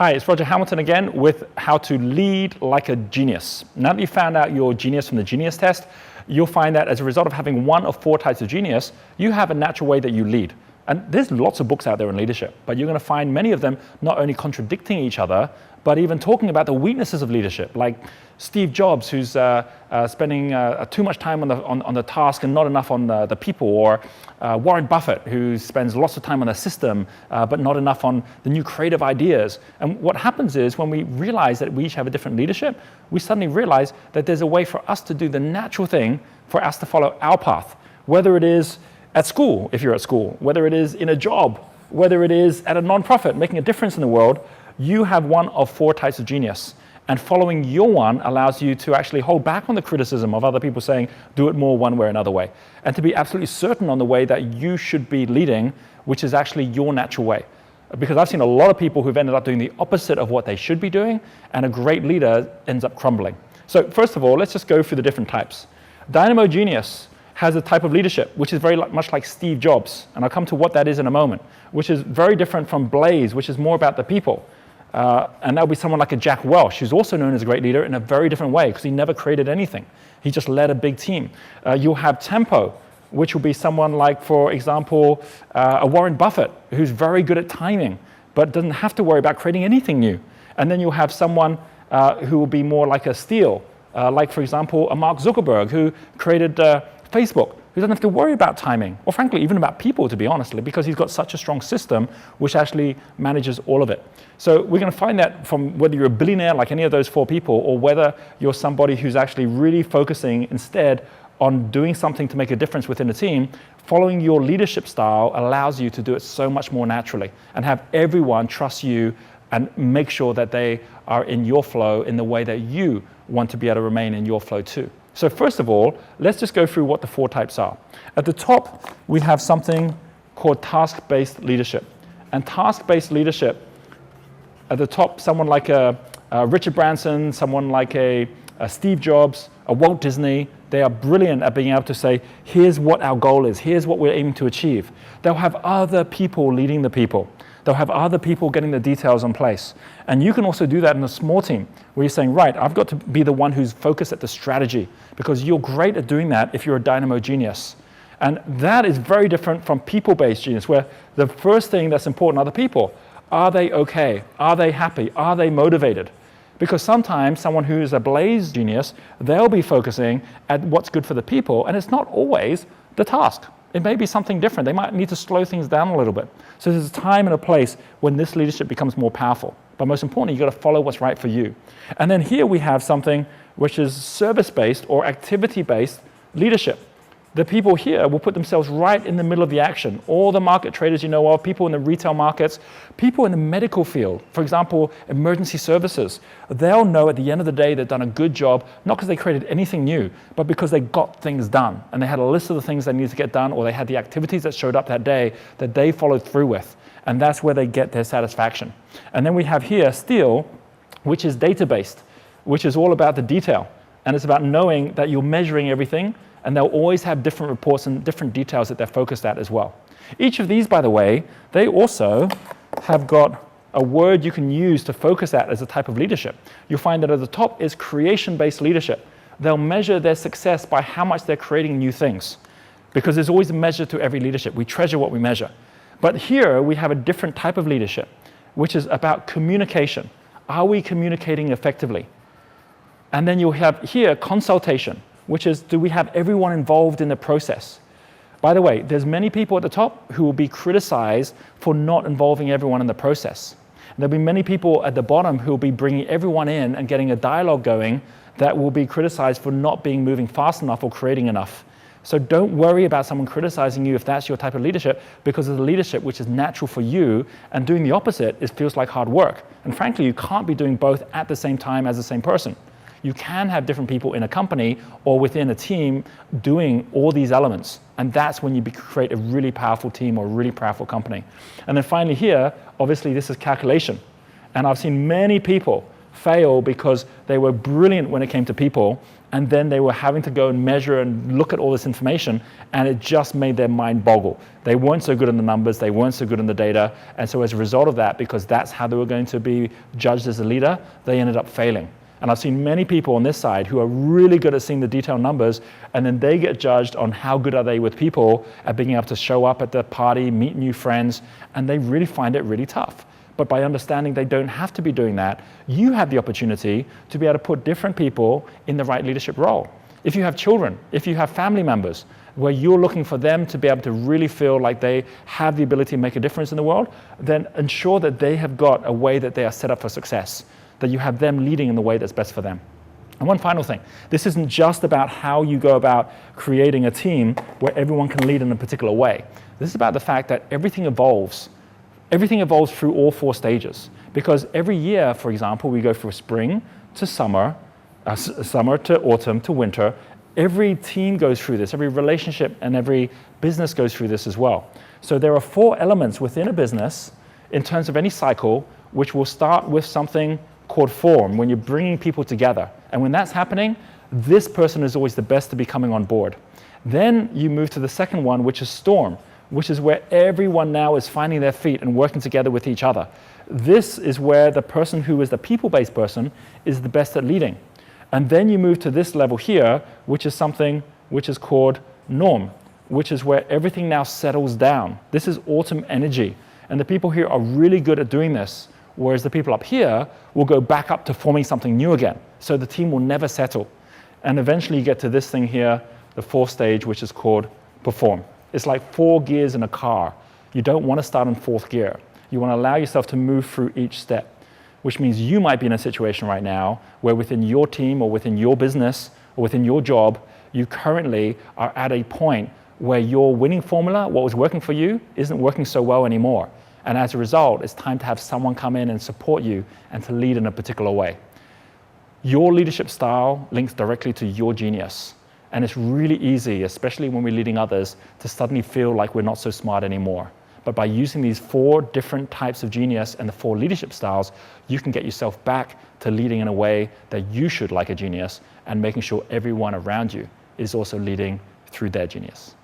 Hi, it's Roger Hamilton again with how to lead like a genius. Now that you found out your genius from the genius test, you'll find that as a result of having one of 4 types of genius, you have a natural way that you lead. And there's lots of books out there on leadership, but you're going to find many of them not only contradicting each other, but even talking about the weaknesses of leadership, like Steve Jobs, who's spending too much time on the task and not enough on the people, or Warren Buffett, who spends lots of time on the system, but not enough on the new creative ideas. And what happens is when we realize that we each have a different leadership, we suddenly realize that there's a way for us to do the natural thing for us to follow our path, whether it is at school, if you're at school, whether it is in a job, whether it is at a nonprofit, making a difference in the world. You have one of 4 types of genius. And following your one allows you to actually hold back on the criticism of other people saying, do it more one way or another way. And to be absolutely certain on the way that you should be leading, which is actually your natural way. Because I've seen a lot of people who've ended up doing the opposite of what they should be doing, and a great leader ends up crumbling. So first of all, let's just go through the different types. Dynamo genius has a type of leadership which is very much like Steve Jobs, and I'll come to what that is in a moment, which is very different from Blaze, which is more about the people. And that would be someone like a Jack Welch, who's also known as a great leader in a very different way, because he never created anything. He just led a big team. You'll have Tempo, which will be someone like, for example, a Warren Buffett, who's very good at timing, but doesn't have to worry about creating anything new. And then you'll have someone who will be more like a Steele, like, for example, a Mark Zuckerberg, who created Facebook, who doesn't have to worry about timing, or frankly, even about people, to be honest, because he's got such a strong system which actually manages all of it. So we're going to find that from whether you're a billionaire like any of those 4 people, or whether you're somebody who's actually really focusing instead on doing something to make a difference within a team. Following your leadership style allows you to do it so much more naturally and have everyone trust you and make sure that they are in your flow in the way that you want to be able to remain in your flow too. So first of all, let's just go through what the 4 types are. At the top, we have something called task-based leadership. And task-based leadership, at the top, someone like a Richard Branson, someone like a Steve Jobs, a Walt Disney, they are brilliant at being able to say, here's what our goal is, here's what we're aiming to achieve. They'll have other people leading the people. They'll have other people getting the details in place. And you can also do that in a small team where you're saying, right, I've got to be the one who's focused at the strategy, because you're great at doing that if you're a dynamo genius. And that is very different from people-based genius, where the first thing that's important are the people. Are they okay? Are they happy? Are they motivated? Because sometimes someone who is a Blaze genius, they'll be focusing at what's good for the people, and it's not always the task. It may be something different. They might need to slow things down a little bit. So there's a time and a place when this leadership becomes more powerful. But most importantly, you've got to follow what's right for you. And then here we have something which is service-based or activity-based leadership. The people here will put themselves right in the middle of the action. All the market traders you know of, people in the retail markets, people in the medical field, for example, emergency services, they'll know at the end of the day they've done a good job, not because they created anything new, but because they got things done. And they had a list of the things they needed to get done, or they had the activities that showed up that day that they followed through with. And that's where they get their satisfaction. And then we have here Steele, which is data-based, which is all about the detail. And it's about knowing that you're measuring everything, and they'll always have different reports and different details that they're focused at as well. Each of these, by the way, they also have got a word you can use to focus at as a type of leadership. You'll find that at the top is creation-based leadership. They'll measure their success by how much they're creating new things, because there's always a measure to every leadership. We treasure what we measure. But here we have a different type of leadership, which is about communication. Are we communicating effectively? And then you'll have here consultation, which is, do we have everyone involved in the process? By the way, there's many people at the top who will be criticized for not involving everyone in the process. There'll be many people at the bottom who will be bringing everyone in and getting a dialogue going that will be criticized for not being moving fast enough or creating enough. So don't worry about someone criticizing you if that's your type of leadership, because it's a leadership which is natural for you, and doing the opposite feels like hard work. And frankly, you can't be doing both at the same time as the same person. You can have different people in a company or within a team doing all these elements. And that's when you create a really powerful team or a really powerful company. And then finally here, obviously this is calculation. And I've seen many people fail because they were brilliant when it came to people, and then they were having to go and measure and look at all this information, and it just made their mind boggle. They weren't so good in the numbers, they weren't so good in the data, and so as a result of that, because that's how they were going to be judged as a leader, they ended up failing. And I've seen many people on this side who are really good at seeing the detailed numbers, and then they get judged on how good are they with people, at being able to show up at the party, meet new friends, and they really find it really tough. But by understanding they don't have to be doing that, you have the opportunity to be able to put different people in the right leadership role. If you have children, if you have family members, where you're looking for them to be able to really feel like they have the ability to make a difference in the world, then ensure that they have got a way that they are set up for success, that you have them leading in the way that's best for them. And one final thing, this isn't just about how you go about creating a team where everyone can lead in a particular way. This is about the fact that everything evolves. Everything evolves through all 4 stages. Because every year, for example, we go from spring to summer, summer to autumn to winter. Every team goes through this, every relationship and every business goes through this as well. So there are 4 elements within a business in terms of any cycle, which will start with something called form, when you're bringing people together. And when that's happening, this person is always the best to be coming on board. Then you move to the second one, which is storm, which is where everyone now is finding their feet and working together with each other. This is where the person who is the people-based person is the best at leading. And then you move to this level here, which is something which is called norm, which is where everything now settles down. This is autumn energy. And the people here are really good at doing this, whereas the people up here will go back up to forming something new again. So the team will never settle. And eventually you get to this thing here, the 4th stage, which is called perform. It's like 4 gears in a car. You don't want to start in 4th gear. You want to allow yourself to move through each step, which means you might be in a situation right now where within your team or within your business or within your job, you currently are at a point where your winning formula, what was working for you, isn't working so well anymore. And as a result, it's time to have someone come in and support you and to lead in a particular way. Your leadership style links directly to your genius. And it's really easy, especially when we're leading others, to suddenly feel like we're not so smart anymore. But by using these 4 different types of genius and the 4 leadership styles, you can get yourself back to leading in a way that you should like a genius, and making sure everyone around you is also leading through their genius.